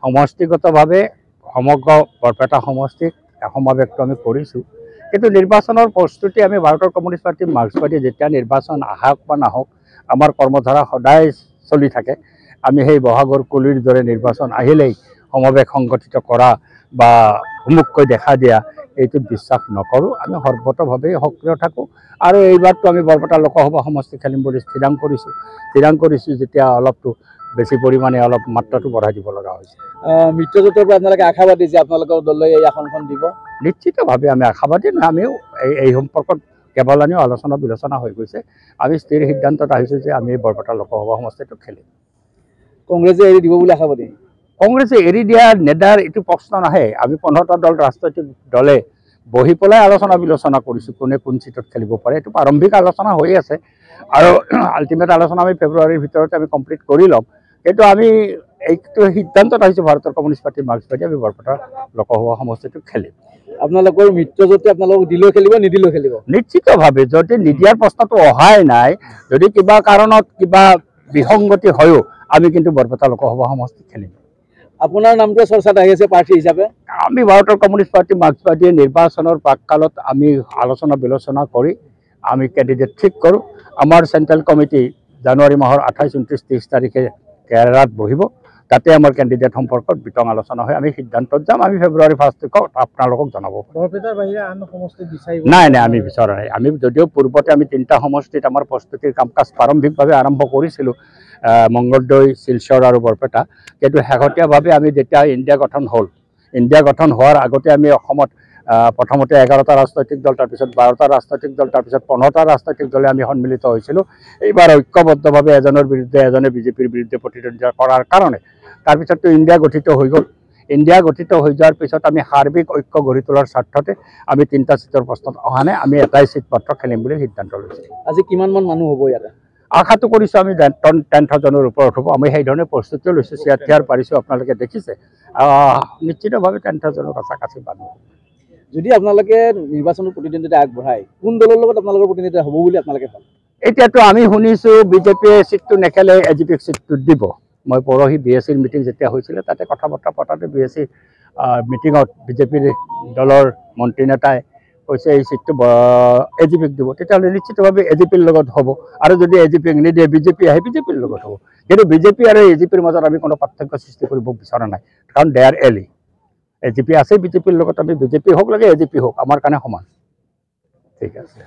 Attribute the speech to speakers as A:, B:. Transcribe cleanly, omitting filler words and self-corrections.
A: সমষ্টিগতভাৱে সমগ্ৰ বৰপেটা সমষ্টিক সমাৱেশটো আমি কৰিছোঁ। কিন্তু নিৰ্বাচনৰ প্ৰস্তুতি আমি ভাৰতৰ কমিউনিষ্ট পাৰ্টি মাৰ্ক্সবাদী যেতিয়া নিৰ্বাচন আহক বা নাহক আমাৰ কৰ্মধাৰা সদায় চলি থাকে। আমি সেই বহাগৰ কুলিৰ দৰে নিৰ্বাচন আহিলেই সমাৱেশ সংগঠিত কৰা বা উন্মুক্তকৈ দেখা দিয়া এইটো বিশ্বাস নকৰোঁ। আমি সৰ্বতভাৱে সক্ৰিয় থাকোঁ আৰু এইবাৰতো আমি বৰপেটা লোকসভা সমষ্টি খেলিম বুলি স্থিৰাং কৰিছোঁ যেতিয়া অলপটো বেছি পৰিমাণে অলপ মাত্ৰাটো বঢ়াই দিব লগা হৈছে।
B: মিত্ৰজোঁটৰ পৰা আপোনালোকে আশাবাদী যে আপোনালোকৰ দলে এই আসনখন দিব?
A: নিশ্চিতভাৱে আমি আশাবাদী নহয়। আমিও এই সম্পৰ্কত কেৱল আমিও আলোচনা বিলোচনা হৈ গৈছে। আমি স্থিৰ সিদ্ধান্তত আহিছোঁ যে আমি বৰপেটা লোকসভা সমষ্টিটো খেলিম।
B: কংগ্ৰেছে এৰি দিব বুলি আশাবাদী?
A: কংগ্ৰেছে এৰি দিয়া নেদাৰ এইটো প্ৰশ্ন নাহে। আমি 15টা দল ৰাজনৈতিক দলে বহি পেলাই আলোচনা বিলোচনা কৰিছোঁ কোনে কোন চিটত খেলিব পাৰে। এইটো প্ৰাৰম্ভিক আলোচনা হৈ আছে আৰু আল্টিমেট আলোচনা আমি ফেব্ৰুৱাৰীৰ ভিতৰতে আমি কমপ্লিট কৰি ল'ম। কিন্তু আমি এইটো সিদ্ধান্তত আহিছোঁ ভাৰতৰ কমিউনিষ্ট পাৰ্টি মাৰ্ক্সবাদী আমি বৰপেটা লোকসভা সমষ্টিটো খেলিম।
B: আপোনালোকৰ মিত্ৰজোঁটে আপোনালোকক দিলেও খেলিব নিদিলেও খেলিব?
A: নিশ্চিতভাৱে যদি নিদিয়াৰ প্ৰশ্নটো অহাই নাই, যদি কিবা কাৰণত কিবা বিসংগতি হয়ও আমি কিন্তু বৰপেটা লোকসভা সমষ্টি খেলিম।
B: আপোনাৰ নামটোৱে চৰ্চাত আহি আছে প্ৰাৰ্থী হিচাপে?
A: আমি ভাৰতৰ কমিউনিষ্ট পাৰ্টি মাৰ্ক্সবাদীয়ে নিৰ্বাচনৰ প্ৰাককালত আমি আলোচনা বিলোচনা কৰি আমি কেণ্ডিডেট ঠিক কৰোঁ। আমাৰ চেণ্ট্ৰেল কমিটি জানুৱাৰী মাহৰ 28, 29, 30 তাৰিখে কেৰালাত বহিব। তাতে আমাৰ কেণ্ডিডেট সম্পৰ্কত বিতং আলোচনা হয়। আমি সিদ্ধান্তত যাম। আমি ফেব্ৰুৱাৰী 1 আপোনালোকক জনাব।
B: বৰপেটাৰ বাহিৰে আন সমষ্টি বিচাৰিব?
A: নাই, আমি বিচৰা নাই। আমি যদিও পূৰ্বতে আমি 3টা সমষ্টিত আমাৰ প্ৰস্তুতিৰ কাম কাজ প্ৰাৰম্ভিকভাৱে আৰম্ভ কৰিছিলোঁ, মংগলদৈ, শিলচৰ আৰু বৰপেটা। কিন্তু শেহতীয়াভাৱে আমি যেতিয়া ইণ্ডিয়া গঠন হোৱাৰ আগতে আমি অসমত প্ৰথমতে 11টা ৰাজনৈতিক দল, তাৰপিছত 12টা ৰাজনৈতিক দল, তাৰপিছত 15টা ৰাজনৈতিক দলে আমি সন্মিলিত হৈছিলোঁ। এইবাৰ ঐক্যবদ্ধভাৱে এজনৰ বিৰুদ্ধে এজনে বিজেপিৰ বিৰুদ্ধে প্ৰতিদ্বন্দ্বিতা কৰাৰ কাৰণে তাৰপিছততো ইণ্ডিয়া গঠিত হৈ গ'ল। ইণ্ডিয়া গঠিত হৈ যোৱাৰ পিছত আমি সাৰ্বিক ঐক্য গঢ়ি তোলাৰ স্বাৰ্থতে আমি 3টা চিটৰ প্ৰশ্নত অহা নাই। আমি এটাই চিট মাত্ৰ খেলিম বুলি সিদ্ধান্ত লৈছোঁ।
B: আজি কিমানমান মানুহ হ'ব ইয়াতে?
A: আশাটো কৰিছোঁ আমি 10,000ৰ ওপৰত হ'ব। আমি সেইধৰণে প্ৰস্তুতিও লৈছোঁ। চেয়াৰ পাৰিছোঁ, আপোনালোকে দেখিছে। নিশ্চিতভাৱে 10,000ৰ কাছাকাছি মানুহ।
B: যদি আপোনালোকে নিৰ্বাচনত প্ৰতিদ্বন্দ্বিতা আগবঢ়ায়, কোন দলৰ লগত আপোনালোকৰ প্ৰতিদ্বন্দ্বিতা হ'ব বুলি আপোনালোকে ভাবে?
A: এতিয়াতো আমি শুনিছোঁ বিজেপিয়ে চিটটো নেখেলে, এজিপিক চিটটো দিব। মই পৰহি BSCৰ মিটিং যেতিয়া হৈছিলে তাতে কথা বতৰা পতাতে BSC মিটিঙত বিজেপিৰ দলৰ মন্ত্ৰী নেতাই কৈছে এই চিটটো এজিপিক দিব। তেতিয়াহ'লে নিশ্চিতভাৱে এজিপিৰ লগত হ'ব আৰু যদি এজিপিক নিদিয়ে বিজেপি আহে বিজেপিৰ লগত হ'ব। কিন্তু বিজেপি আৰু এজিপিৰ মাজত আমি কোনো পাৰ্থক্য সৃষ্টি কৰিব বিচৰা নাই, কাৰণ দে আৰ এলি। এজিপি আছে বিজেপিৰ লগত, আমি বিজেপি হওক লাগে এজিপি হওক আমাৰ কাৰণে সমান। ঠিক আছে।